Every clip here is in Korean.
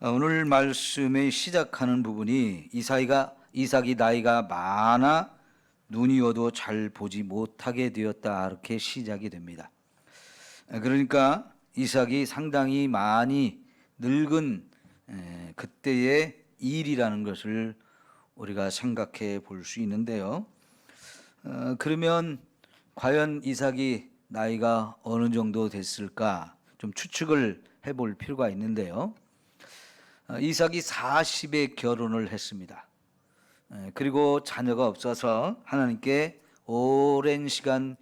오늘 말씀의 시작하는 부분이 이삭이 나이가 많아 눈이 어두워 잘 보지 못하게 되었다, 이렇게 시작이 됩니다. 그러니까 이삭이 상당히 많이 늙은 그때의 일이라는 것을 우리가 생각해 볼 수 있는데요. 그러면 과연 이삭이 나이가 어느 정도 됐을까 좀 추측을 해볼 필요가 있는데요. 이삭이 40에 결혼을 했습니다. 그리고 자녀가 없어서 하나님께 오랜 시간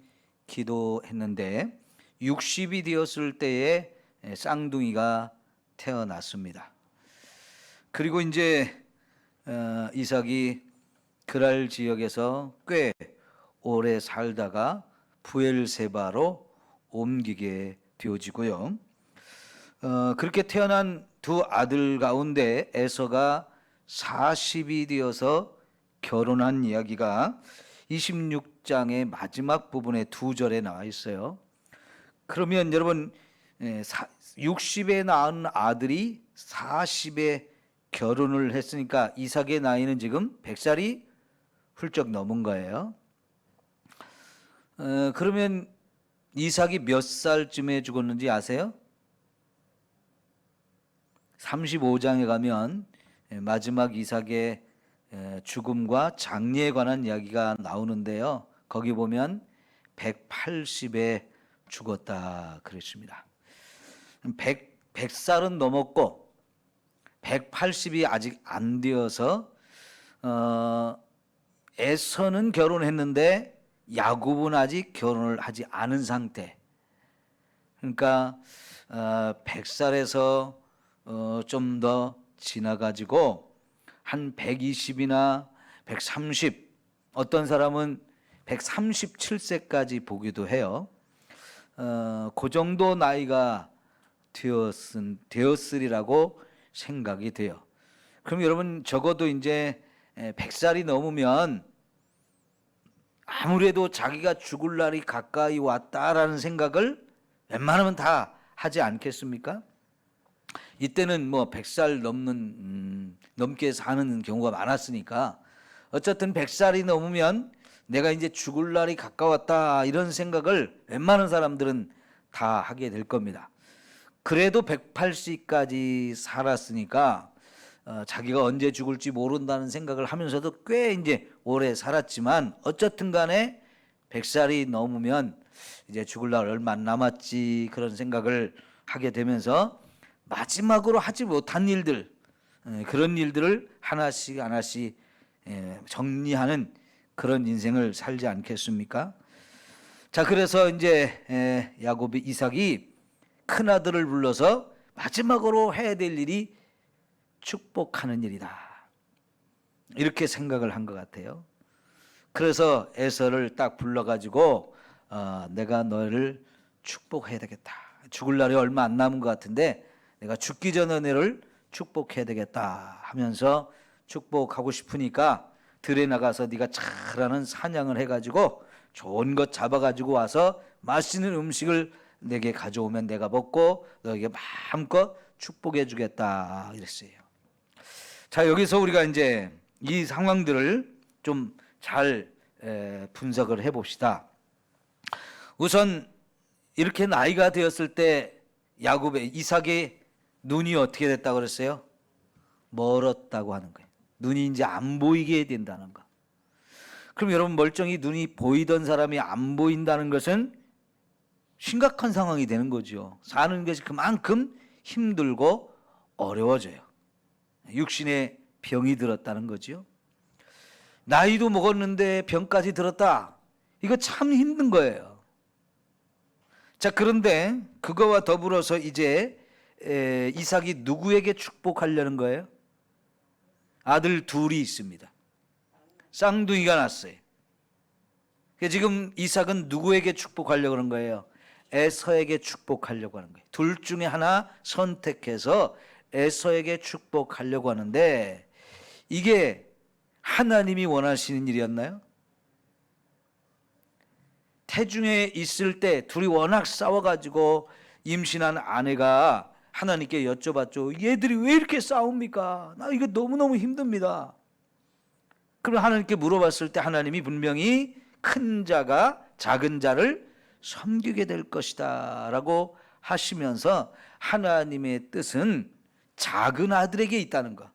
기도했는데 60이 되었을 때에 쌍둥이가 태어났습니다. 그리고 이제 이삭이 그랄 지역에서 꽤 오래 살다가 부엘세바로 옮기게 되어지고요. 그렇게 태어난 두 아들 가운데 에서가 40이 되어서 결혼한 이야기가 26장의 마지막 부분에 2절에 나와 있어요. 그러면 여러분 60에 낳은 아들이 40에 결혼을 했으니까 이삭의 나이는 지금 100살이 훌쩍 넘은 거예요. 그러면 이삭이 몇 살쯤에 죽었는지 아세요? 35장에 가면 마지막 이삭의 죽음과 장례에 관한 이야기가 나오는데요. 거기 보면 180에 죽었다 그랬습니다. 100살은 넘었고 180이 아직 안 되어서 에서는 결혼했는데 야곱은 아직 결혼을 하지 않은 상태. 그러니까 100살에서 좀 더 지나가지고 한 120이나 130, 어떤 사람은 137세까지 보기도 해요. 그 정도 나이가 되었으리라고 생각이 돼요. 그럼 여러분 적어도 이제 100살이 넘으면 아무래도 자기가 죽을 날이 가까이 왔다라는 생각을 웬만하면 다 하지 않겠습니까? 이때는 뭐 100살 넘게 사는 경우가 많았으니까 어쨌든 100살이 넘으면 내가 이제 죽을 날이 가까웠다, 이런 생각을 웬만한 사람들은 다 하게 될 겁니다. 그래도 180까지 살았으니까 자기가 언제 죽을지 모른다는 생각을 하면서도 꽤 이제 오래 살았지만 어쨌든 간에 100살이 넘으면 이제 죽을 날 얼마 안 남았지, 그런 생각을 하게 되면서 마지막으로 하지 못한 일들, 그런 일들을 하나씩 정리하는 그런 인생을 살지 않겠습니까? 자, 그래서 이제 이삭이 큰 아들을 불러서 마지막으로 해야 될 일이 축복하는 일이다, 이렇게 생각을 한 것 같아요. 그래서 에서를 딱 불러가지고 내가 너를 축복해야 되겠다. 죽을 날이 얼마 안 남은 것 같은데 내가 죽기 전에 너를 축복해야 되겠다 하면서 축복하고 싶으니까 들에 나가서 네가 잘하는 사냥을 해가지고 좋은 것 잡아가지고 와서 맛있는 음식을 내게 가져오면 내가 먹고 너에게 마음껏 축복해 주겠다, 이랬어요. 자, 여기서 우리가 이제 이 상황들을 좀 잘 분석을 해봅시다. 우선 이렇게 나이가 되었을 때 이삭의 눈이 어떻게 됐다고 그랬어요? 멀었다고 하는 거예요. 눈이 이제 안 보이게 된다는 거. 그럼 여러분, 멀쩡히 눈이 보이던 사람이 안 보인다는 것은 심각한 상황이 되는 거죠. 사는 것이 그만큼 힘들고 어려워져요. 육신에 병이 들었다는 거죠. 나이도 먹었는데 병까지 들었다. 이거 참 힘든 거예요. 자, 그런데 그거와 더불어서 이제 이삭이 누구에게 축복하려는 거예요? 아들 둘이 있습니다. 쌍둥이가 났어요. 지금 이삭은 누구에게 축복하려고 하는 거예요? 에서에게 축복하려고 하는 거예요. 둘 중에 하나 선택해서 에서에게 축복하려고 하는데, 이게 하나님이 원하시는 일이었나요? 태중에 있을 때 둘이 워낙 싸워가지고 임신한 아내가 하나님께 여쭤봤죠. 얘들이 왜 이렇게 싸웁니까? 나 이거 너무너무 힘듭니다. 그럼 하나님께 물어봤을 때 하나님이 분명히 큰 자가 작은 자를 섬기게 될 것이다 라고 하시면서 하나님의 뜻은 작은 아들에게 있다는 것,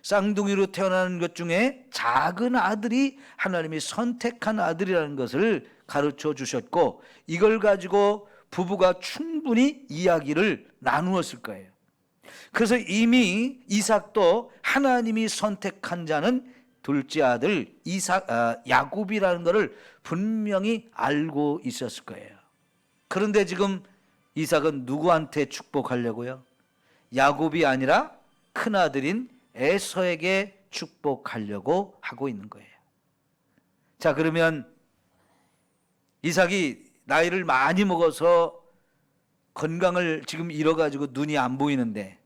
쌍둥이로 태어나는 것 중에 작은 아들이 하나님이 선택한 아들이라는 것을 가르쳐 주셨고, 이걸 가지고 부부가 충분히 이야기를 나누었을 거예요. 그래서 이미 이삭도 하나님이 선택한 자는 둘째 아들 야곱이라는 것을 분명히 알고 있었을 거예요. 그런데 지금 이삭은 누구한테 축복하려고요? 야곱이 아니라 큰아들인 에서에게 축복하려고 하고 있는 거예요. 자, 그러면 이삭이 나이를 많이 먹어서 건강을 지금 잃어가지고 눈이 안 보이는데,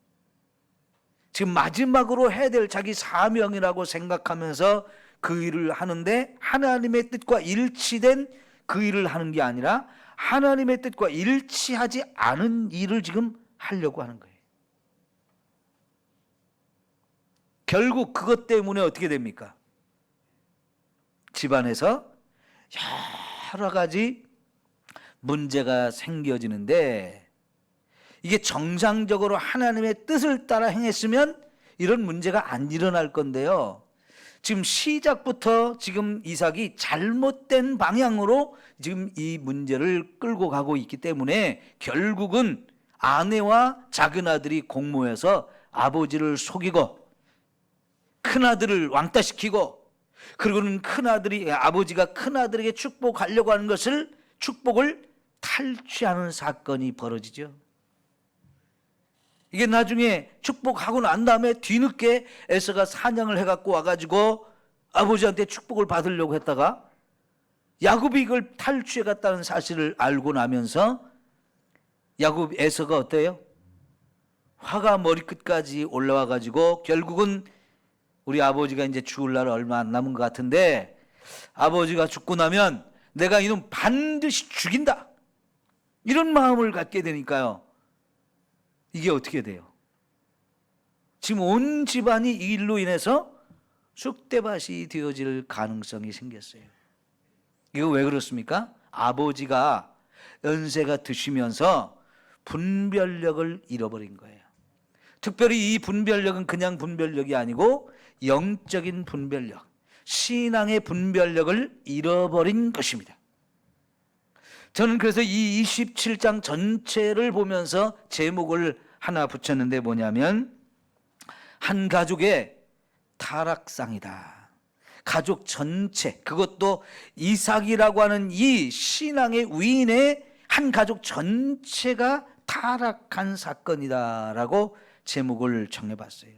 지금 마지막으로 해야 될 자기 사명이라고 생각하면서 그 일을 하는데, 하나님의 뜻과 일치된 그 일을 하는 게 아니라 하나님의 뜻과 일치하지 않은 일을 지금 하려고 하는 거예요. 결국 그것 때문에 어떻게 됩니까? 집안에서 여러 가지 문제가 생겨지는데, 이게 정상적으로 하나님의 뜻을 따라 행했으면 이런 문제가 안 일어날 건데요. 지금 시작부터 지금 이삭이 잘못된 방향으로 지금 이 문제를 끌고 가고 있기 때문에 결국은 아내와 작은 아들이 공모해서 아버지를 속이고 큰아들을 왕따시키고, 그리고는 아버지가 큰아들에게 축복하려고 하는 축복을 탈취하는 사건이 벌어지죠. 이게 나중에 축복하고 난 다음에 뒤늦게 에서가 사냥을 해갖고 와가지고 아버지한테 축복을 받으려고 했다가 야곱이 이걸 탈취해갔다는 사실을 알고 나면서 에서가 어때요? 화가 머리끝까지 올라와가지고 결국은 우리 아버지가 이제 죽을 날 얼마 안 남은 것 같은데, 아버지가 죽고 나면 내가 이놈 반드시 죽인다, 이런 마음을 갖게 되니까요. 이게 어떻게 돼요? 지금 온 집안이 이 일로 인해서 쑥대밭이 되어질 가능성이 생겼어요. 이거 왜 그렇습니까? 아버지가 연세가 드시면서 분별력을 잃어버린 거예요. 특별히 이 분별력은 그냥 분별력이 아니고 영적인 분별력, 신앙의 분별력을 잃어버린 것입니다. 저는 그래서 이 27장 전체를 보면서 제목을 하나 붙였는데 뭐냐면 한 가족의 타락상이다. 가족 전체, 그것도 이삭이라고 하는 이 신앙의 위인의 한 가족 전체가 타락한 사건이다라고 제목을 정해봤어요.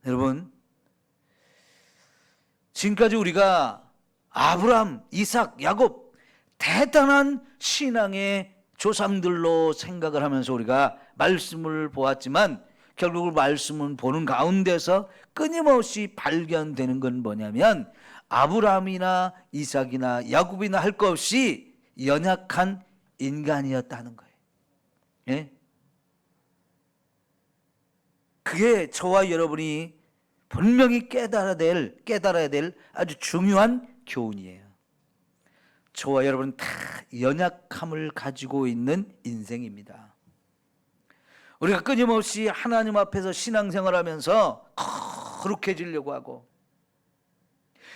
여러분, 지금까지 우리가 아브라함, 이삭, 야곱 대단한 신앙의 조상들로 생각을 하면서 우리가 말씀을 보았지만, 결국 말씀을 보는 가운데서 끊임없이 발견되는 건 뭐냐면 아브라함이나 이삭이나 야곱이나 할 것 없이 연약한 인간이었다는 거예요. 예? 그게 저와 여러분이 분명히 깨달아야 될 아주 중요한 교훈이에요. 저와 여러분은 다 연약함을 가지고 있는 인생입니다. 우리가 끊임없이 하나님 앞에서 신앙생활하면서 거룩해지려고 하고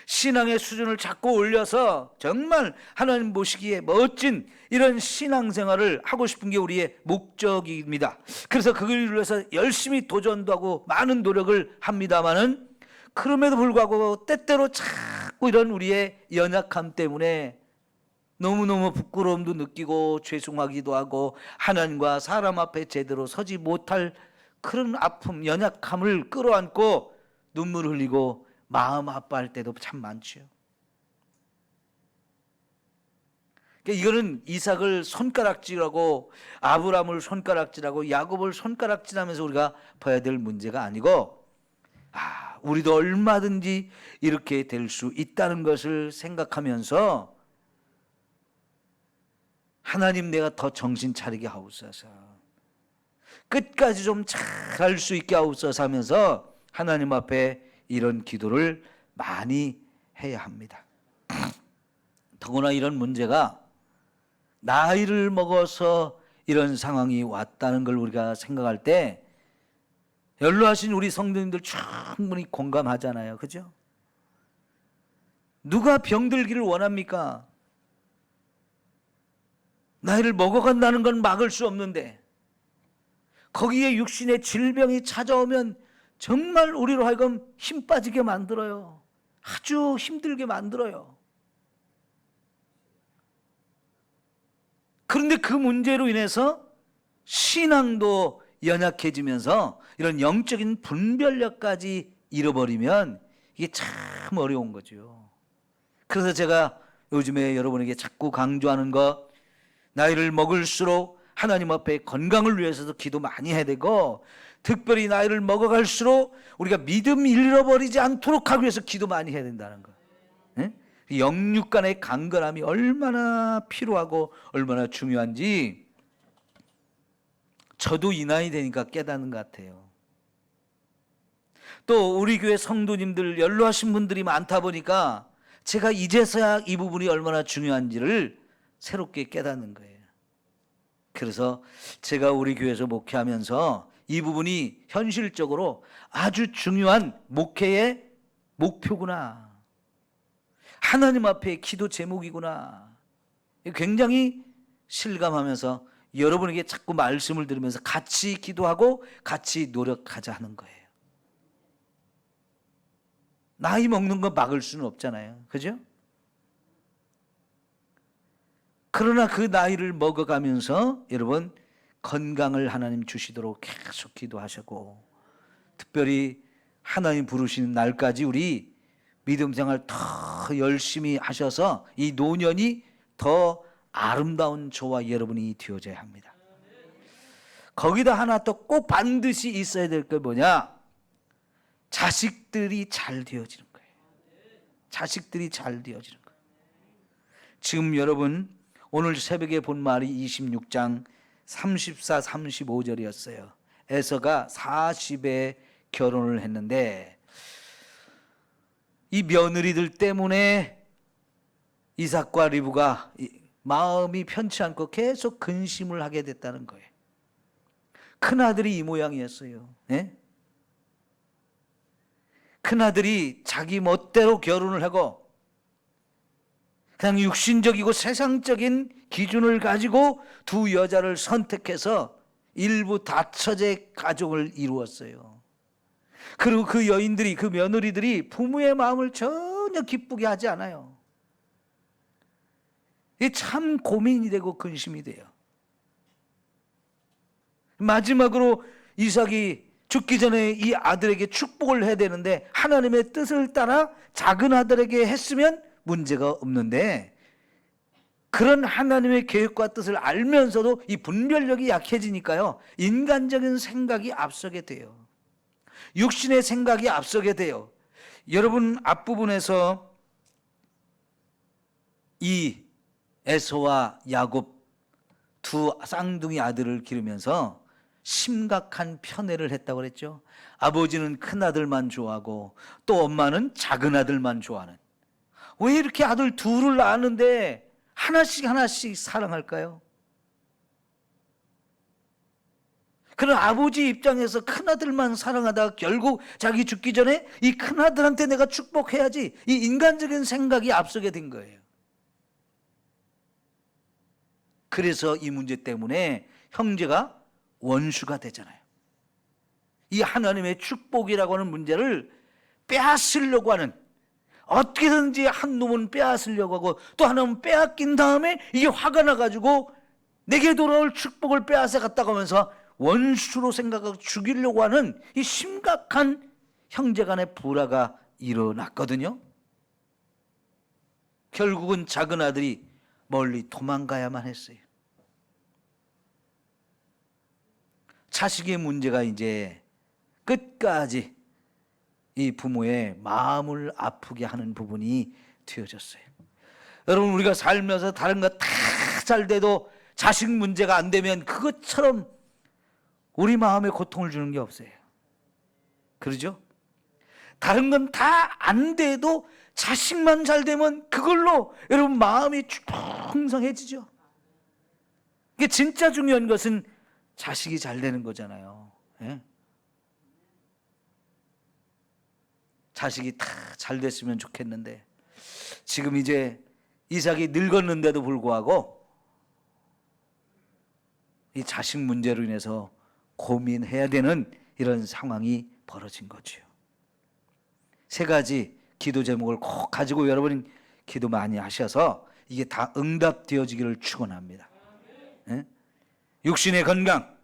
신앙의 수준을 자꾸 올려서 정말 하나님 보시기에 멋진 이런 신앙생활을 하고 싶은 게 우리의 목적입니다. 그래서 그걸 위해서 열심히 도전도 하고 많은 노력을 합니다마는, 그럼에도 불구하고 때때로 자꾸 이런 우리의 연약함 때문에 너무너무 부끄러움도 느끼고 죄송하기도 하고 하나님과 사람 앞에 제대로 서지 못할 그런 아픔, 연약함을 끌어안고 눈물 흘리고 마음 아파할 때도 참 많죠. 이거는 이삭을 손가락질하고 아브라함을 손가락질하고 야곱을 손가락질하면서 우리가 봐야 될 문제가 아니고, 우리도 얼마든지 이렇게 될 수 있다는 것을 생각하면서 하나님 내가 더 정신 차리게 하옵소서. 끝까지 좀 잘할 수 있게 하옵소서 하면서 하나님 앞에 이런 기도를 많이 해야 합니다. 더구나 이런 문제가 나이를 먹어서 이런 상황이 왔다는 걸 우리가 생각할 때 연로하신 우리 성도님들 충분히 공감하잖아요. 그죠? 누가 병들기를 원합니까? 나이를 먹어간다는 건 막을 수 없는데 거기에 육신의 질병이 찾아오면 정말 우리로 하여금 힘 빠지게 만들어요. 아주 힘들게 만들어요. 그런데 그 문제로 인해서 신앙도 연약해지면서 이런 영적인 분별력까지 잃어버리면 이게 참 어려운 거죠. 그래서 제가 요즘에 여러분에게 자꾸 강조하는 거, 나이를 먹을수록 하나님 앞에 건강을 위해서도 기도 많이 해야 되고, 특별히 나이를 먹어갈수록 우리가 믿음 잃어버리지 않도록 하기 위해서 기도 많이 해야 된다는 거. 영육 간의 강건함이 얼마나 필요하고 얼마나 중요한지 저도 이 나이 되니까 깨닫는 것 같아요. 또 우리 교회 성도님들 연로하신 분들이 많다 보니까 제가 이제서야 이 부분이 얼마나 중요한지를 새롭게 깨닫는 거예요. 그래서 제가 우리 교회에서 목회하면서 이 부분이 현실적으로 아주 중요한 목회의 목표구나, 하나님 앞에 기도 제목이구나, 굉장히 실감하면서 여러분에게 자꾸 말씀을 들으면서 같이 기도하고 같이 노력하자 하는 거예요. 나이 먹는 거 막을 수는 없잖아요. 그죠? 그러나 그 나이를 먹어가면서 여러분 건강을 하나님 주시도록 계속 기도하시고, 특별히 하나님 부르시는 날까지 우리 믿음 생활 더 열심히 하셔서 이 노년이 더 아름다운 저와 여러분이 되어져야 합니다. 거기다 하나 또 꼭 반드시 있어야 될 게 뭐냐? 자식들이 잘 되어지는 거예요. 자식들이 잘 되어지는 거예요. 지금 여러분 오늘 새벽에 본 말이 26장 34, 35절이었어요. 에서가 40에 결혼을 했는데 이 며느리들 때문에 이삭과 리브가 마음이 편치 않고 계속 근심을 하게 됐다는 거예요. 큰아들이 이 모양이었어요. 네? 큰아들이 자기 멋대로 결혼을 하고 그냥 육신적이고 세상적인 기준을 가지고 두 여자를 선택해서 일부 다처제 가족을 이루었어요. 그리고 그 여인들이, 그 며느리들이 부모의 마음을 전혀 기쁘게 하지 않아요. 이게 참 고민이 되고 근심이 돼요. 마지막으로 이삭이 죽기 전에 이 아들에게 축복을 해야 되는데 하나님의 뜻을 따라 작은 아들에게 했으면 문제가 없는데, 그런 하나님의 계획과 뜻을 알면서도 이 분별력이 약해지니까요, 인간적인 생각이 앞서게 돼요. 육신의 생각이 앞서게 돼요. 여러분 앞부분에서 이 에서와 야곱 두 쌍둥이 아들을 기르면서 심각한 편애를 했다고 그랬죠. 아버지는 큰 아들만 좋아하고 또 엄마는 작은 아들만 좋아하는, 왜 이렇게 아들 둘을 낳았는데 하나씩 사랑할까요? 그런 아버지 입장에서 큰아들만 사랑하다가 결국 자기 죽기 전에 이 큰아들한테 내가 축복해야지, 이 인간적인 생각이 앞서게 된 거예요. 그래서 이 문제 때문에 형제가 원수가 되잖아요. 이 하나님의 축복이라고 하는 문제를 빼앗으려고 하는, 어떻게든지 한 놈은 빼앗으려고 하고 또 하나는 빼앗긴 다음에 이게 화가 나가지고 내게 돌아올 축복을 빼앗아 갔다고 하면서 원수로 생각하고 죽이려고 하는 이 심각한 형제간의 불화가 일어났거든요. 결국은 작은 아들이 멀리 도망가야만 했어요. 자식의 문제가 이제 끝까지 이 부모의 마음을 아프게 하는 부분이 되어졌어요. 여러분 우리가 살면서 다른 거 다 잘 돼도 자식 문제가 안 되면 그것처럼 우리 마음에 고통을 주는 게 없어요. 그러죠? 다른 건 다 안 돼도 자식만 잘 되면 그걸로 여러분 마음이 풍성해지죠. 이게 진짜 중요한 것은 자식이 잘 되는 거잖아요. 예? 자식이 다 잘 됐으면 좋겠는데 지금 이제 이삭이 늙었는데도 불구하고 이 자식 문제로 인해서 고민해야 되는 이런 상황이 벌어진 거죠. 세 가지 기도 제목을 꼭 가지고 여러분이 기도 많이 하셔서 이게 다 응답되어지기를 축원합니다. 예? 육신의 건강,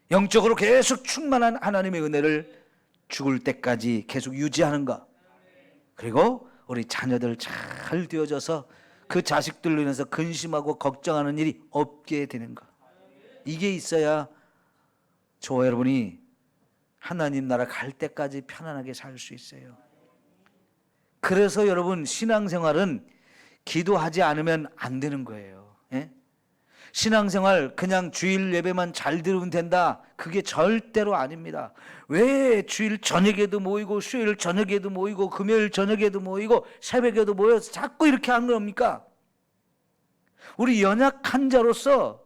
영적으로 계속 충만한 하나님의 은혜를 죽을 때까지 계속 유지하는 것, 그리고 우리 자녀들 잘 되어져서 그 자식들로 인해서 근심하고 걱정하는 일이 없게 되는 것, 이게 있어야 저와 여러분이 하나님 나라 갈 때까지 편안하게 살 수 있어요. 그래서 여러분 신앙생활은 기도하지 않으면 안 되는 거예요. 예? 신앙생활 그냥 주일 예배만 잘 들으면 된다, 그게 절대로 아닙니다. 왜 주일 저녁에도 모이고 수요일 저녁에도 모이고 금요일 저녁에도 모이고 새벽에도 모여서 자꾸 이렇게 하는 겁니까? 우리 연약한 자로서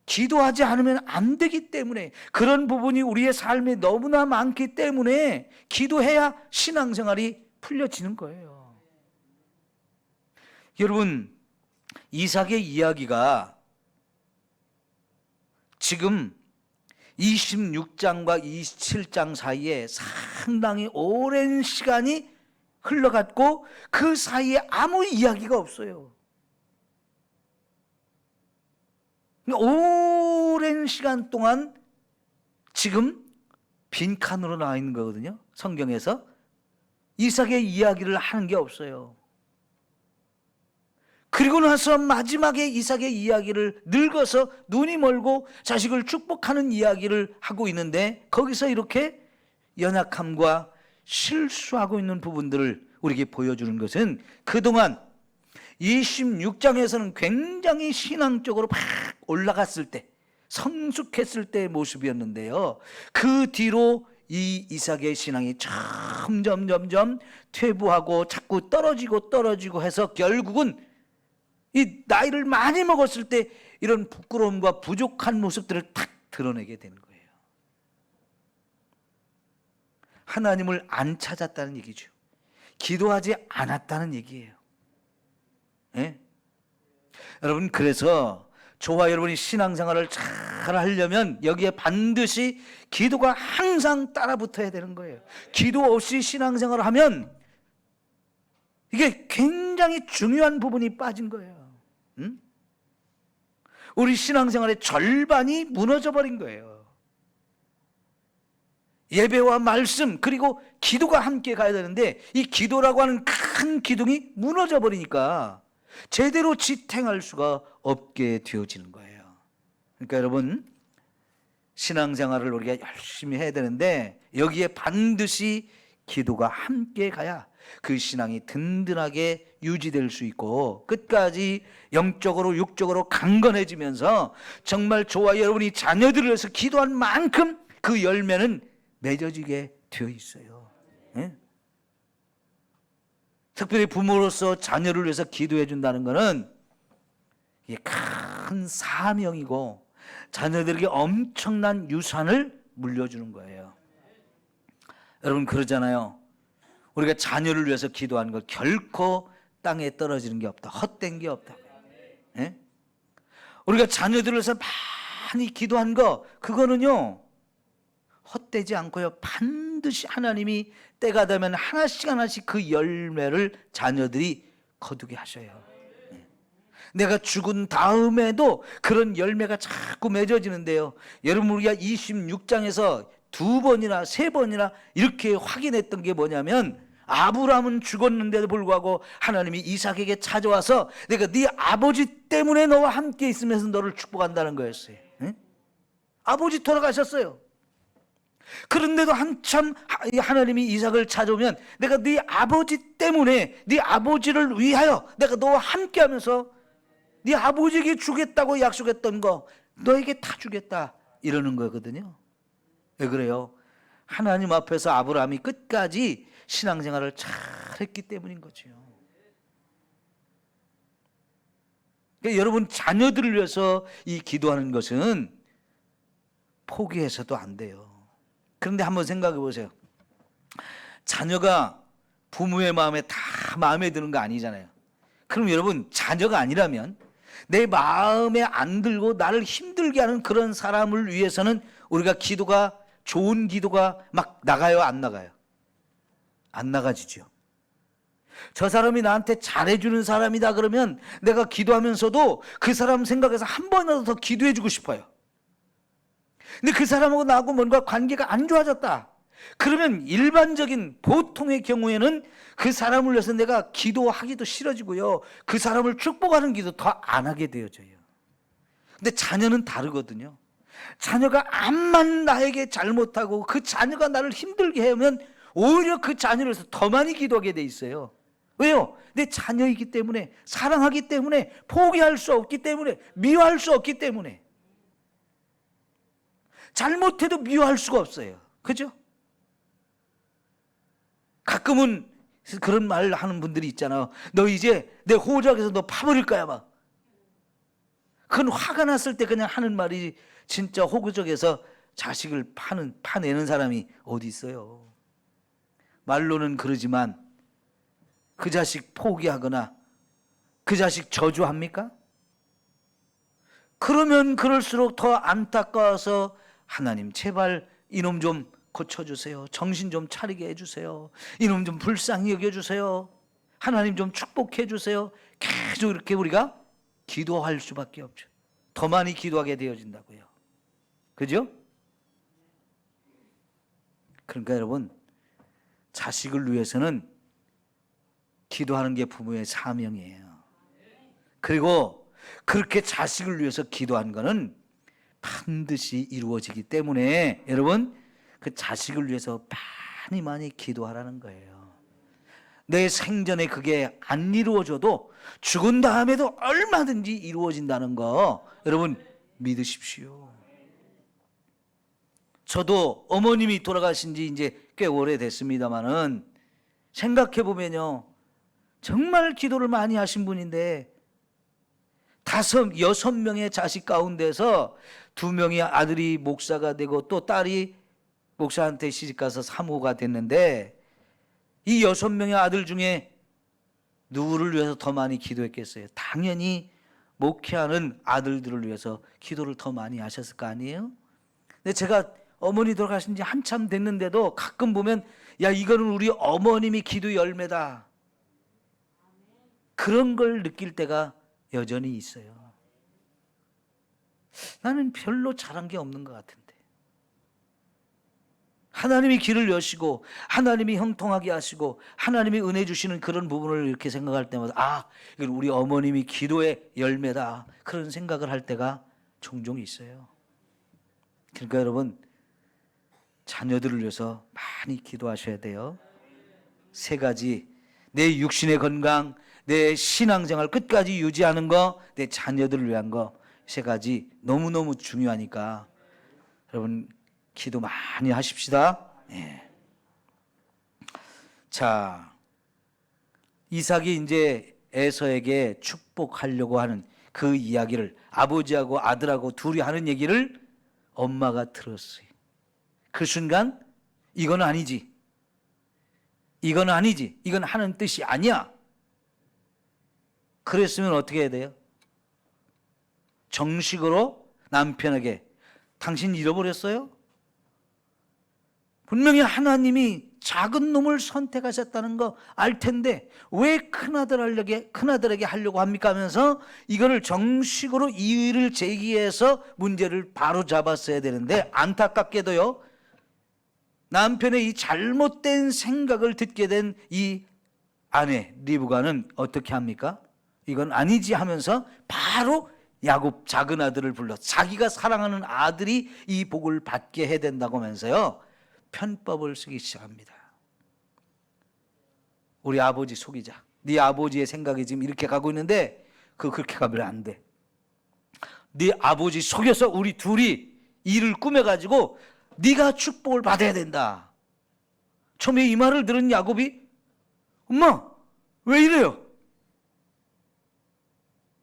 기도하지 않으면 안 되기 때문에, 그런 부분이 우리의 삶에 너무나 많기 때문에 기도해야 신앙생활이 풀려지는 거예요. 여러분, 이삭의 이야기가 지금 26장과 27장 사이에 상당히 오랜 시간이 흘러갔고 그 사이에 아무 이야기가 없어요. 오랜 시간 동안 지금 빈칸으로 나와 있는 거거든요. 성경에서 이삭의 이야기를 하는 게 없어요. 그리고 나서 마지막에 이삭의 이야기를, 늙어서 눈이 멀고 자식을 축복하는 이야기를 하고 있는데 거기서 이렇게 연약함과 실수하고 있는 부분들을 우리에게 보여주는 것은 그동안 26장에서는 굉장히 신앙적으로 막 올라갔을 때, 성숙했을 때의 모습이었는데요, 그 뒤로 이 이삭의 신앙이 점점 퇴보하고 자꾸 떨어지고 해서 결국은 이 나이를 많이 먹었을 때 이런 부끄러움과 부족한 모습들을 탁 드러내게 되는 거예요. 하나님을 안 찾았다는 얘기죠. 기도하지 않았다는 얘기예요. 예? 여러분, 그래서 저와 여러분이 신앙생활을 잘 하려면 여기에 반드시 기도가 항상 따라 붙어야 되는 거예요. 기도 없이 신앙생활을 하면 이게 굉장히 중요한 부분이 빠진 거예요. 응? 우리 신앙생활의 절반이 무너져 버린 거예요. 예배와 말씀 그리고 기도가 함께 가야 되는데 이 기도라고 하는 큰 기둥이 무너져 버리니까 제대로 지탱할 수가 없게 되어지는 거예요. 그러니까 여러분, 신앙생활을 우리가 열심히 해야 되는데 여기에 반드시 기도가 함께 가야 그 신앙이 든든하게 유지될 수 있고 끝까지 영적으로 육적으로 강건해지면서 정말 저와 여러분이 자녀들을 위해서 기도한 만큼 그 열매는 맺어지게 되어 있어요. 예? 특별히 부모로서 자녀를 위해서 기도해 준다는 것은 이게 큰 사명이고 자녀들에게 엄청난 유산을 물려주는 거예요. 여러분, 그러잖아요. 우리가 자녀를 위해서 기도하는 것 결코 땅에 떨어지는 게 없다, 헛된 게 없다. 예? 우리가 자녀들을 위해서 많이 기도한 거, 그거는요 헛되지 않고요 반드시 하나님이 때가 되면 하나씩 그 열매를 자녀들이 거두게 하셔요. 내가 죽은 다음에도 그런 열매가 자꾸 맺어지는데요, 여러분, 우리가 26장에서 2번이나 3번이나 이렇게 확인했던 게 뭐냐면, 아브라함은 죽었는데도 불구하고 하나님이 이삭에게 찾아와서 내가 네 아버지 때문에 너와 함께 있으면서 너를 축복한다는 거였어요. 응? 아버지 돌아가셨어요. 그런데도 한참 하나님이 이삭을 찾아오면 내가 네 아버지 때문에, 네 아버지를 위하여 내가 너와 함께 하면서 네 아버지에게 주겠다고 약속했던 거 너에게 다 주겠다 이러는 거거든요. 왜 그래요? 하나님 앞에서 아브라함이 끝까지 신앙생활을 잘했기 때문인 거죠. 그러니까 여러분 자녀들을 위해서 이 기도하는 것은 포기해서도 안 돼요. 그런데 한번 생각해 보세요. 자녀가 부모의 마음에 다 마음에 드는 거 아니잖아요. 그럼 여러분 자녀가 아니라면 내 마음에 안 들고 나를 힘들게 하는 그런 사람을 위해서는 우리가 기도가 좋은 기도가 막 나가요, 안 나가요? 안 나가지죠. 저 사람이 나한테 잘해주는 사람이다 그러면 내가 기도하면서도 그 사람 생각해서 한 번이라도 더 기도해주고 싶어요. 근데 그 사람하고 나하고 뭔가 관계가 안 좋아졌다 그러면 일반적인 보통의 경우에는 그 사람을 위해서 내가 기도하기도 싫어지고요, 그 사람을 축복하는 기도 더 안 하게 되어져요. 근데 자녀는 다르거든요. 자녀가 암만 나에게 잘못하고 그 자녀가 나를 힘들게 하면 오히려 그 자녀를 위해서 더 많이 기도하게 돼 있어요. 왜요? 내 자녀이기 때문에, 사랑하기 때문에, 포기할 수 없기 때문에, 미워할 수 없기 때문에. 잘못해도 미워할 수가 없어요. 그죠? 가끔은 그런 말 하는 분들이 있잖아요. 너 이제 내 호적에서 너 파버릴 거야 막. 그건 화가 났을 때 그냥 하는 말이, 진짜 호구적에서 자식을 파내는 사람이 어디 있어요. 말로는 그러지만 그 자식 포기하거나 그 자식 저주합니까? 그러면 그럴수록 더 안타까워서 하나님 제발 이놈 좀 고쳐주세요. 정신 좀 차리게 해주세요. 이놈 좀 불쌍히 여겨주세요. 하나님 좀 축복해 주세요. 계속 이렇게 우리가 기도할 수밖에 없죠. 더 많이 기도하게 되어진다고요. 그죠? 그러니까 여러분, 자식을 위해서는 기도하는 게 부모의 사명이에요. 그리고 그렇게 자식을 위해서 기도한 거는 반드시 이루어지기 때문에 여러분, 그 자식을 위해서 많이 기도하라는 거예요. 내 생전에 그게 안 이루어져도 죽은 다음에도 얼마든지 이루어진다는 거 여러분 믿으십시오. 저도 어머님이 돌아가신 지 이제 꽤 오래됐습니다만은 생각해 보면요, 정말 기도를 많이 하신 분인데 5, 6명의 자식 가운데서 2명의 아들이 목사가 되고 또 딸이 목사한테 시집가서 사모가 됐는데 이 6명의 아들 중에 누구를 위해서 더 많이 기도했겠어요? 당연히 목회하는 아들들을 위해서 기도를 더 많이 하셨을 거 아니에요? 근데 제가 어머니 돌아가신 지 한참 됐는데도 가끔 보면 야, 이거는 우리 어머님이 기도 열매다, 그런 걸 느낄 때가 여전히 있어요. 나는 별로 잘한 게 없는 것 같은데 하나님이 길을 여시고 하나님이 형통하게 하시고 하나님이 은혜 주시는 그런 부분을 이렇게 생각할 때마다 아, 이건 우리 어머님이 기도의 열매다, 그런 생각을 할 때가 종종 있어요. 그러니까 여러분, 자녀들을 위해서 많이 기도하셔야 돼요. 3가지, 내 육신의 건강, 내 신앙생활 끝까지 유지하는 거, 내 자녀들을 위한 거, 3가지 너무너무 중요하니까 여러분 기도 많이 하십시다. 예. 자, 이삭이 이제 에서에게 축복하려고 하는 그 이야기를 아버지하고 아들하고 둘이 하는 얘기를 엄마가 들었어요. 그 순간 이건 아니지, 이건 아니지, 이건 하는 뜻이 아니야. 그랬으면 어떻게 해야 돼요? 정식으로 남편에게 당신 잃어버렸어요? 분명히 하나님이 작은 놈을 선택하셨다는 거 알 텐데 왜 큰아들에게 하려고 합니까 하면서 이거를 정식으로 이의를 제기해서 문제를 바로 잡았어야 되는데, 안타깝게도요, 남편의 이 잘못된 생각을 듣게 된 이 아내 리브가는 어떻게 합니까? 이건 아니지 하면서 바로 야곱 작은 아들을 불러 자기가 사랑하는 아들이 이 복을 받게 해야 된다고 하면서요 편법을 쓰기 시작합니다. 우리 아버지 속이자, 네 아버지의 생각이 지금 이렇게 가고 있는데 그렇게 가면 안 돼. 네 아버지 속여서 우리 둘이 일을 꾸며가지고 네가 축복을 받아야 된다. 처음에 이 말을 들은 야곱이 엄마 왜 이래요?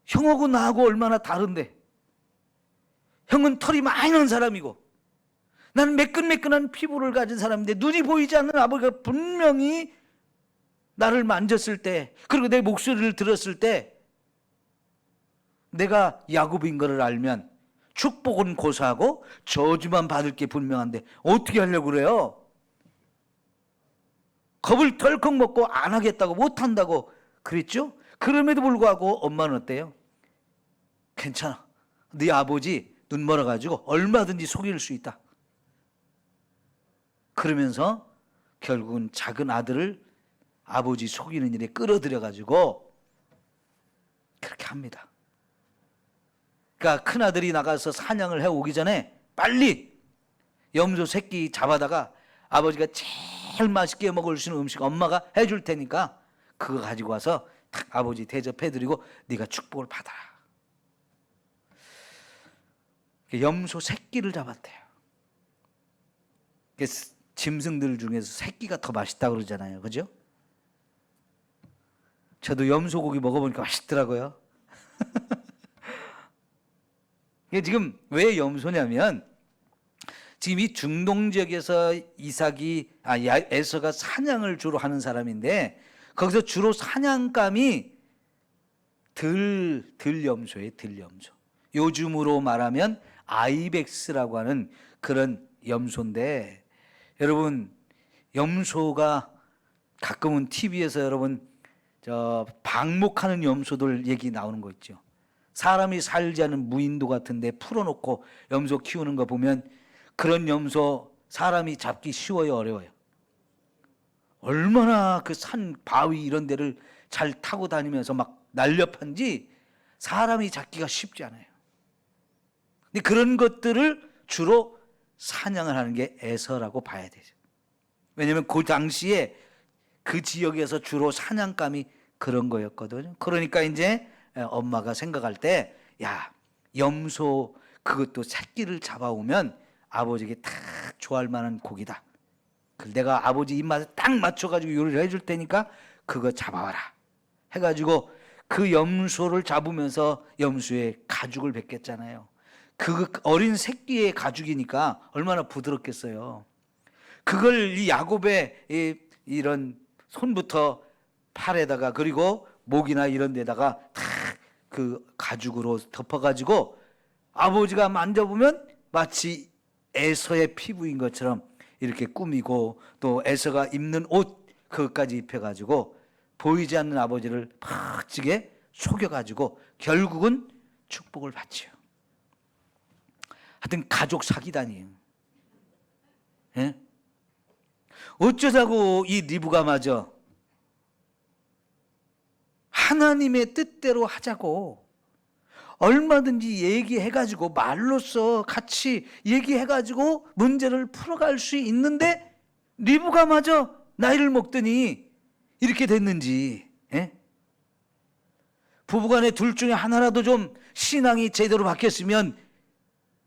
형하고 나하고 얼마나 다른데. 형은 털이 많이 난 사람이고 나는 매끈매끈한 피부를 가진 사람인데 눈이 보이지 않는 아버지가 분명히 나를 만졌을 때, 그리고 내 목소리를 들었을 때 내가 야곱인 것을 알면 축복은 고사하고 저주만 받을 게 분명한데 어떻게 하려고 그래요? 겁을 덜컥 먹고 안 하겠다고, 못 한다고 그랬죠? 그럼에도 불구하고 엄마는 어때요? 괜찮아, 네 아버지 눈 멀어가지고 얼마든지 속일 수 있다. 그러면서 결국은 작은 아들을 아버지 속이는 일에 끌어들여가지고 그렇게 합니다. 그러니까 큰아들이 나가서 사냥을 해오기 전에 빨리 염소 새끼 잡아다가 아버지가 제일 맛있게 먹을 수 있는 음식 엄마가 해줄 테니까 그거 가지고 와서 탁 아버지 대접해드리고 네가 축복을 받아라. 염소 새끼를 잡았대요. 짐승들 중에서 새끼가 더 맛있다고 그러잖아요. 그죠? 저도 염소고기 먹어보니까 맛있더라고요. 이게 지금 왜 염소냐면 지금 이 중동 지역에서 에서가 사냥을 주로 하는 사람인데 거기서 주로 사냥감이 들염소예요. 들염소. 요즘으로 말하면 아이벡스라고 하는 그런 염소인데, 여러분 염소가 가끔은 TV에서 여러분 방목하는 염소들 얘기 나오는 거 있죠. 사람이 살지 않은 무인도 같은데 풀어놓고 염소 키우는 거 보면 그런 염소 사람이 잡기 쉬워요, 어려워요? 얼마나 그 산 바위 이런 데를 잘 타고 다니면서 막 날렵한지 사람이 잡기가 쉽지 않아요. 근데 그런 것들을 주로 사냥을 하는 게 에서라고 봐야 되죠. 왜냐하면 그 당시에 그 지역에서 주로 사냥감이 그런 거였거든요. 그러니까 이제 엄마가 생각할 때, 야, 염소 그것도 새끼를 잡아오면 아버지에게 딱 좋아할 만한 고기다. 그래서 내가 아버지 입맛에 딱 맞춰가지고 요리를 해줄 테니까 그거 잡아와라. 해가지고 그 염소를 잡으면서 염소의 가죽을 벗겼잖아요. 그 어린 새끼의 가죽이니까 얼마나 부드럽겠어요. 그걸 이 야곱의 이런 손부터 팔에다가 그리고 목이나 이런 데다가 탁 그 가죽으로 덮어가지고 아버지가 만져보면 마치 에서의 피부인 것처럼 이렇게 꾸미고 또 에서가 입는 옷 그것까지 입혀가지고 보이지 않는 아버지를 팍지게 속여가지고 결국은 축복을 받지요. 하여튼 가족 사기단이에요. 예? 어쩌자고 이 리브가마저 하나님의 뜻대로 하자고 얼마든지 얘기해가지고 말로써 같이 얘기해가지고 문제를 풀어갈 수 있는데 리브가마저 나이를 먹더니 이렇게 됐는지. 예? 부부간에 둘 중에 하나라도 좀 신앙이 제대로 바뀌었으면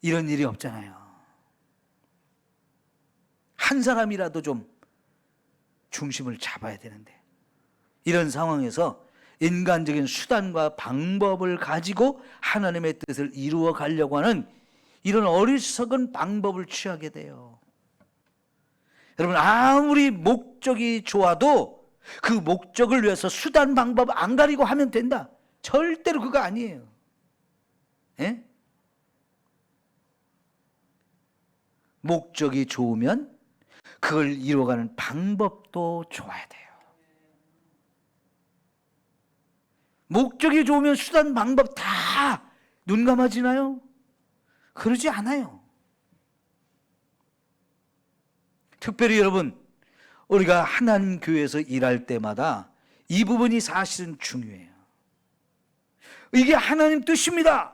이런 일이 없잖아요. 한 사람이라도 좀 중심을 잡아야 되는데 이런 상황에서 인간적인 수단과 방법을 가지고 하나님의 뜻을 이루어 가려고 하는 이런 어리석은 방법을 취하게 돼요. 여러분 아무리 목적이 좋아도 그 목적을 위해서 수단 방법 안 가리고 하면 된다. 절대로 그거 아니에요. 예? 목적이 좋으면 그걸 이루어가는 방법도 좋아야 돼요. 목적이 좋으면 수단 방법 다 눈 감아지나요? 그러지 않아요. 특별히 여러분 우리가 하나님 교회에서 일할 때마다 이 부분이 사실은 중요해요. 이게 하나님 뜻입니다.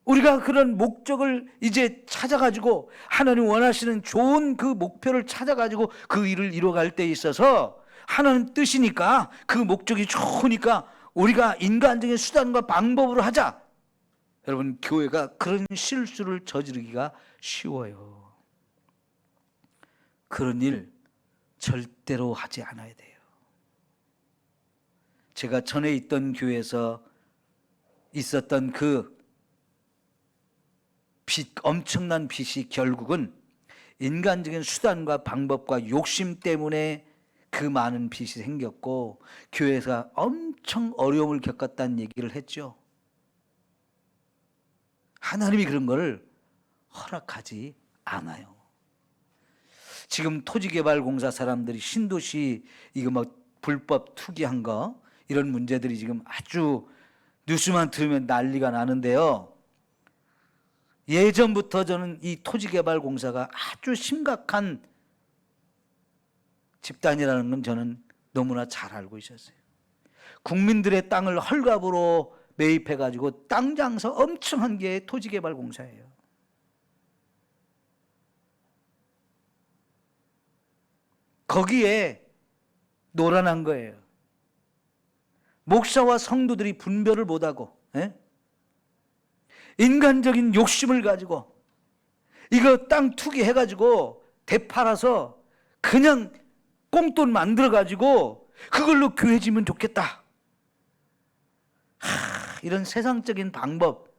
우리가 그런 목적을 이제 찾아가지고 하나님 원하시는 좋은 그 목표를 찾아가지고 그 일을 이루어갈 때 있어서 하나님 뜻이니까 그 목적이 좋으니까 우리가 인간적인 수단과 방법으로 하자. 여러분, 교회가 그런 실수를 저지르기가 쉬워요. 그런 일 절대로 하지 않아야 돼요. 제가 전에 있던 교회에서 있었던 그 빚, 엄청난 빚이 결국은 인간적인 수단과 방법과 욕심 때문에 그 많은 빚이 생겼고 교회가 엄청 어려움을 겪었다는 얘기를 했죠. 하나님이 그런 거를 허락하지 않아요. 지금 토지개발공사 사람들이 신도시 이거 막 불법 투기한 거 이런 문제들이 지금 아주 뉴스만 들으면 난리가 나는데요. 예전부터 저는 이 토지개발공사가 아주 심각한 집단이라는 건 저는 너무나 잘 알고 있었어요. 국민들의 땅을 헐값으로 매입해가지고 땅 장사 엄청 한 게 토지개발공사예요. 거기에 노란한 거예요. 목사와 성도들이 분별을 못하고 인간적인 욕심을 가지고 이거 땅 투기해가지고 되팔아서 그냥 꽁돈 만들어가지고 그걸로 교회 지면 좋겠다. 이런 세상적인 방법,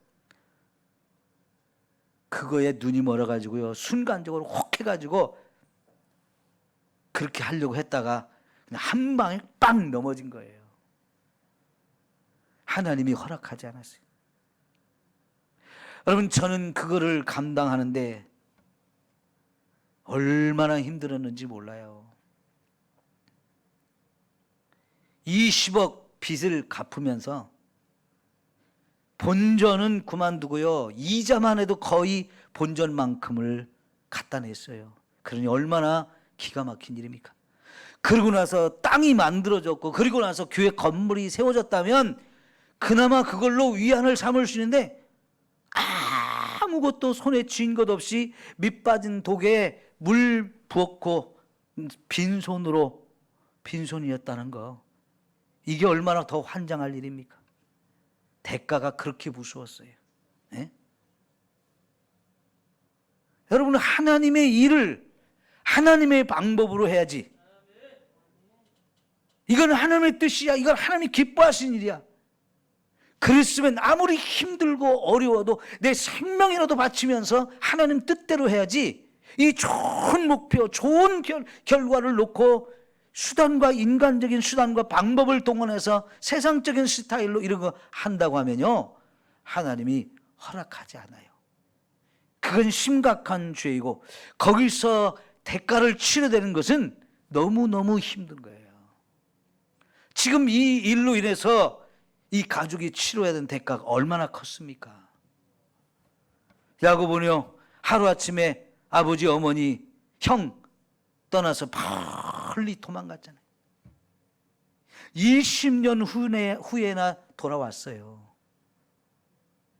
그거에 눈이 멀어가지고요, 순간적으로 혹 해가지고 그렇게 하려고 했다가 그냥 한 방에 빵 넘어진 거예요. 하나님이 허락하지 않았어요. 여러분, 저는 그거를 감당하는데 얼마나 힘들었는지 몰라요. 20억 빚을 갚으면서 본전은 그만두고요, 이자만 해도 거의 본전만큼을 갖다 냈어요. 그러니 얼마나 기가 막힌 일입니까? 그러고 나서 땅이 만들어졌고 그리고 나서 교회 건물이 세워졌다면 그나마 그걸로 위안을 삼을 수 있는데 아무것도 손에 쥔 것 없이 밑 빠진 독에 물 부었고 빈손이었다는 거, 이게 얼마나 더 환장할 일입니까? 대가가 그렇게 무서웠어요. 네? 여러분, 하나님의 일을 하나님의 방법으로 해야지. 이건 하나님의 뜻이야. 이건 하나님이 기뻐하시는 일이야. 그랬으면 아무리 힘들고 어려워도 내 생명이라도 바치면서 하나님 뜻대로 해야지. 이 좋은 목표, 좋은 결과를 놓고 수단과 인간적인 수단과 방법을 동원해서 세상적인 스타일로 이런 거 한다고 하면요, 하나님이 허락하지 않아요. 그건 심각한 죄이고 거기서 대가를 치러야 되는 것은 너무너무 힘든 거예요. 지금 이 일로 인해서 이 가족이 치러야 되는 대가가 얼마나 컸습니까? 야고보는요, 하루아침에 아버지, 어머니, 형 떠나서 멀리 도망갔잖아요. 20년 후에나 돌아왔어요.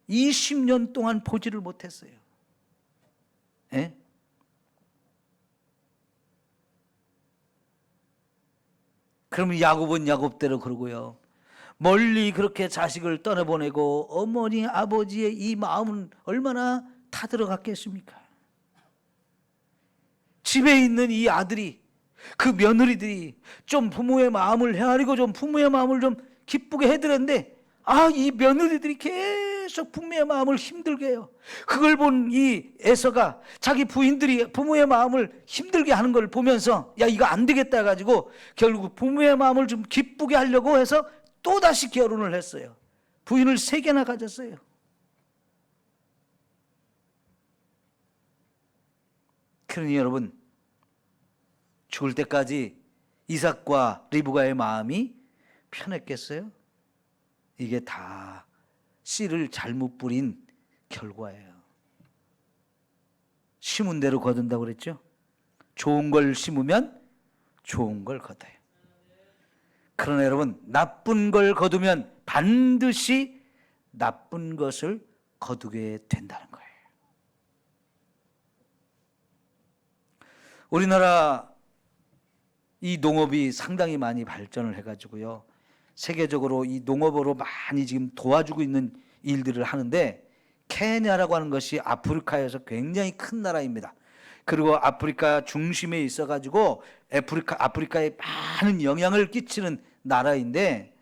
20년 동안 보지를 못했어요. 예? 그러면 야곱은 야곱대로 그러고요, 멀리 그렇게 자식을 떠나보내고 어머니 아버지의 이 마음은 얼마나 타들어갔겠습니까? 집에 있는 이 아들이, 그 며느리들이 좀 부모의 마음을 헤아리고 좀 부모의 마음을 좀 기쁘게 해드렸는데, 이 며느리들이 계속 부모의 마음을 힘들게 해요. 그걸 본 이 에서가 자기 부인들이 부모의 마음을 힘들게 하는 걸 보면서 야, 이거 안 되겠다 해가지고 결국 부모의 마음을 좀 기쁘게 하려고 해서 또다시 결혼을 했어요. 부인을 3개나 가졌어요. 그러니 여러분, 죽을 때까지 이삭과 리브가의 마음이 편했겠어요? 이게 다 씨를 잘못 뿌린 결과예요. 심은 대로 거둔다고 그랬죠? 좋은 걸 심으면 좋은 걸 거둬요. 그러나 여러분, 나쁜 걸 거두면 반드시 나쁜 것을 거두게 된다는 거예요. 우리나라 이 농업이 상당히 많이 발전을 해가지고요, 세계적으로 이 농업으로 많이 지금 도와주고 있는 일들을 하는데, 케냐라고 하는 것이 아프리카에서 굉장히 큰 나라입니다. 그리고 아프리카 중심에 있어가지고 아프리카에 많은 영향을 끼치는 나라인데,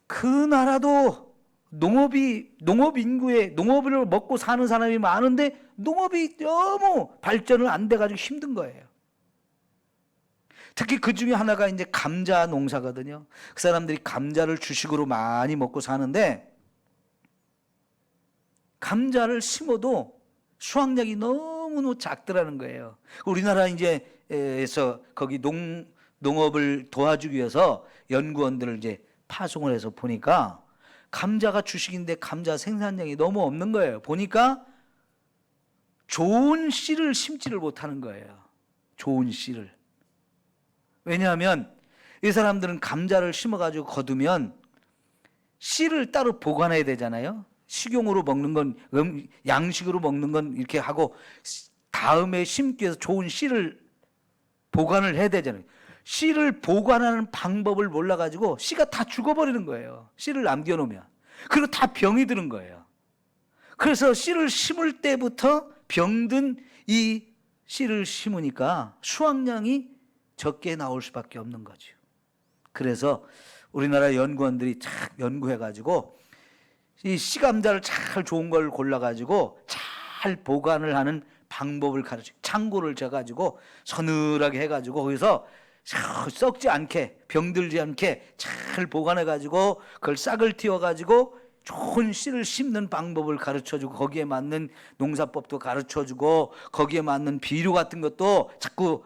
그 나라도 농업 인구에 농업을 먹고 사는 사람이 많은데 농업이 너무 발전을 안 돼가지고 힘든 거예요. 특히 그 중에 하나가 이제 감자 농사거든요. 그 사람들이 감자를 주식으로 많이 먹고 사는데, 감자를 심어도 수확량이 너무 작더라는 거예요. 우리나라 에서 거기 농업을 도와주기 위해서 연구원들을 이제 파송을 해서 보니까 감자가 주식인데 감자 생산량이 너무 없는 거예요. 보니까 좋은 씨를 심지를 못하는 거예요. 좋은 씨를. 왜냐하면 이 사람들은 감자를 심어가지고 거두면 씨를 따로 보관해야 되잖아요. 식용으로 먹는 건, 양식으로 먹는 건 이렇게 하고 다음에 심기 위해서 좋은 씨를 보관을 해야 되잖아요. 씨를 보관하는 방법을 몰라가지고 씨가 다 죽어버리는 거예요. 씨를 남겨놓으면. 그리고 다 병이 드는 거예요. 그래서 씨를 심을 때부터 병든 이 씨를 심으니까 수확량이 적게 나올 수밖에 없는 거죠. 그래서 우리나라 연구원들이 잘 연구해가지고 이 씨감자를 잘 좋은 걸 골라가지고 잘 보관을 하는 방법을 가르치고, 창고를 져가지고 서늘하게 해가지고 거기서 썩지 않게, 병들지 않게 잘 보관해가지고 그걸 싹을 틔워가지고 좋은 씨를 심는 방법을 가르쳐주고, 거기에 맞는 농사법도 가르쳐주고, 거기에 맞는 비료 같은 것도 자꾸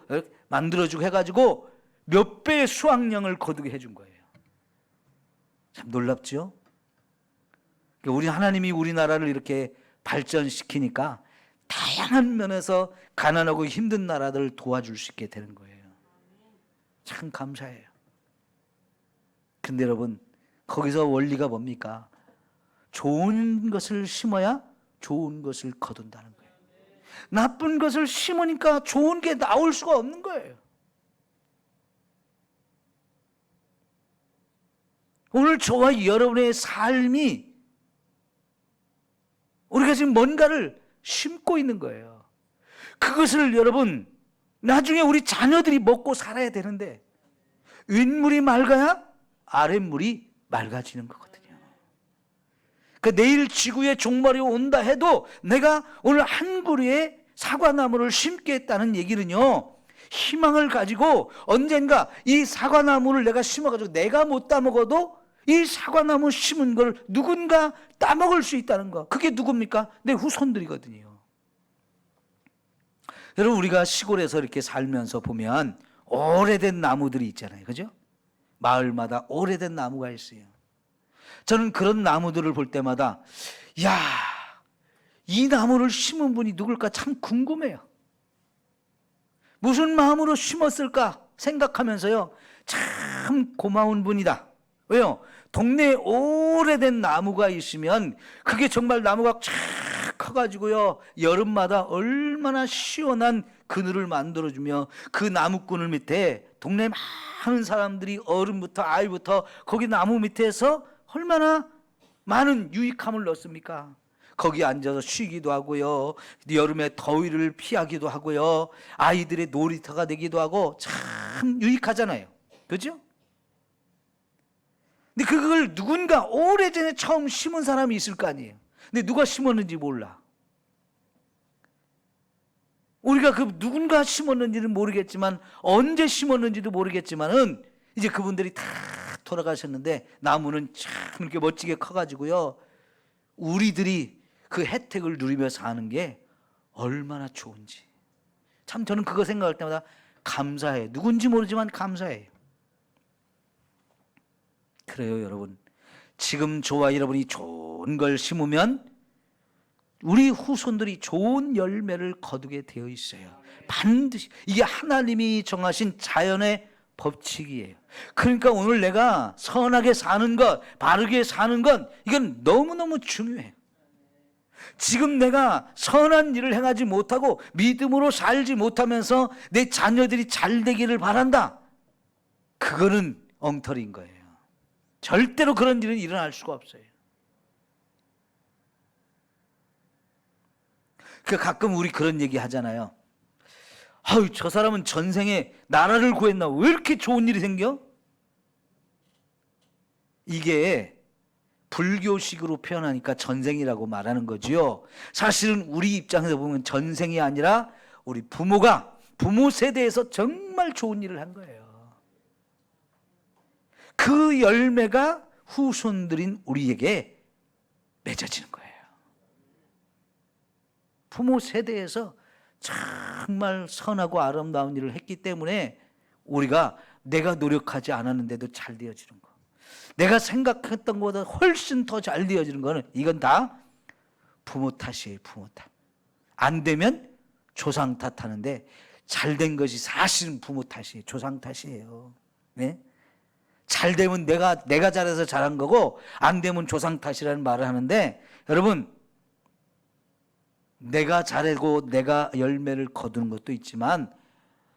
만들어주고 해가지고 몇 배의 수확량을 거두게 해준 거예요. 참 놀랍죠? 우리 하나님이 우리나라를 이렇게 발전시키니까 다양한 면에서 가난하고 힘든 나라들을 도와줄 수 있게 되는 거예요. 참 감사해요. 근데 여러분, 거기서 원리가 뭡니까? 좋은 것을 심어야 좋은 것을 거둔다는 거예요. 나쁜 것을 심으니까 좋은 게 나올 수가 없는 거예요. 오늘 저와 여러분의 삶이, 우리가 지금 뭔가를 심고 있는 거예요. 그것을 여러분, 나중에 우리 자녀들이 먹고 살아야 되는데, 윗물이 맑아야 아랫물이 맑아지는 거거든요. 그 내일 지구에 종말이 온다 해도 내가 오늘 한 그루의 사과나무를 심겠다는 얘기는요, 희망을 가지고 언젠가 이 사과나무를 내가 심어가지고 내가 못 따먹어도 이 사과나무 심은 걸 누군가 따먹을 수 있다는 거. 그게 누굽니까? 내 후손들이거든요. 여러분, 우리가 시골에서 이렇게 살면서 보면 오래된 나무들이 있잖아요. 그죠? 마을마다 오래된 나무가 있어요. 저는 그런 나무들을 볼 때마다, 야, 이 나무를 심은 분이 누굴까 참 궁금해요. 무슨 마음으로 심었을까 생각하면서요, 참 고마운 분이다. 왜요? 동네에 오래된 나무가 있으면 그게 정말 나무가 쫙 커가지고요, 여름마다 얼마나 시원한 그늘을 만들어주며 그 나무꾼을 밑에 동네 많은 사람들이, 어른부터 아이부터 거기 나무 밑에서 얼마나 많은 유익함을 넣습니까? 거기 앉아서 쉬기도 하고요, 여름에 더위를 피하기도 하고요, 아이들의 놀이터가 되기도 하고 참 유익하잖아요. 그렇죠? 근데 그걸 누군가 오래전에 처음 심은 사람이 있을 거 아니에요. 근데 누가 심었는지 몰라. 우리가 그 누군가 심었는지는 모르겠지만, 언제 심었는지도 모르겠지만은 이제 그분들이 다 돌아가셨는데 나무는 참 이렇게 멋지게 커가지고요, 우리들이 그 혜택을 누리며 사는 게 얼마나 좋은지. 참 저는 그거 생각할 때마다 감사해요. 누군지 모르지만 감사해요. 그래요, 여러분. 지금 저와 여러분이 좋은 걸 심으면 우리 후손들이 좋은 열매를 거두게 되어 있어요. 반드시. 이게 하나님이 정하신 자연의 법칙이에요. 그러니까 오늘 내가 선하게 사는 것, 바르게 사는 것, 이건 너무너무 중요해요. 지금 내가 선한 일을 행하지 못하고 믿음으로 살지 못하면서 내 자녀들이 잘 되기를 바란다, 그거는 엉터리인 거예요. 절대로 그런 일은 일어날 수가 없어요. 그 가끔 우리 그런 얘기 하잖아요. 아유, 저 사람은 전생에 나라를 구했나? 왜 이렇게 좋은 일이 생겨? 이게 불교식으로 표현하니까 전생이라고 말하는 거지요. 사실은 우리 입장에서 보면 전생이 아니라 우리 부모가 부모 세대에서 정말 좋은 일을 한 거예요. 그 열매가 후손들인 우리에게 맺어지는 거예요. 부모 세대에서 정말 선하고 아름다운 일을 했기 때문에 우리가 내가 노력하지 않았는데도 잘 되어지는 거, 내가 생각했던 것보다 훨씬 더 잘 되어지는 거는 이건 다 부모 탓이에요. 부모 탓. 안 되면 조상 탓하는데 잘 된 것이 사실은 부모 탓이에요. 조상 탓이에요. 네? 잘 되면 내가 잘해서 잘한 거고 안 되면 조상 탓이라는 말을 하는데, 여러분, 내가 잘하고 내가 열매를 거두는 것도 있지만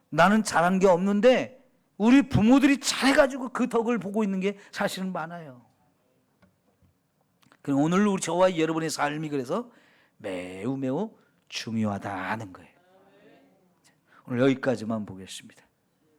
나는 잘한 게 없는데 우리 부모들이 잘해가지고 그 덕을 보고 있는 게 사실은 많아요. 오늘 우리 저와 여러분의 삶이 그래서 매우 매우 중요하다는 거예요. 오늘 여기까지만 보겠습니다.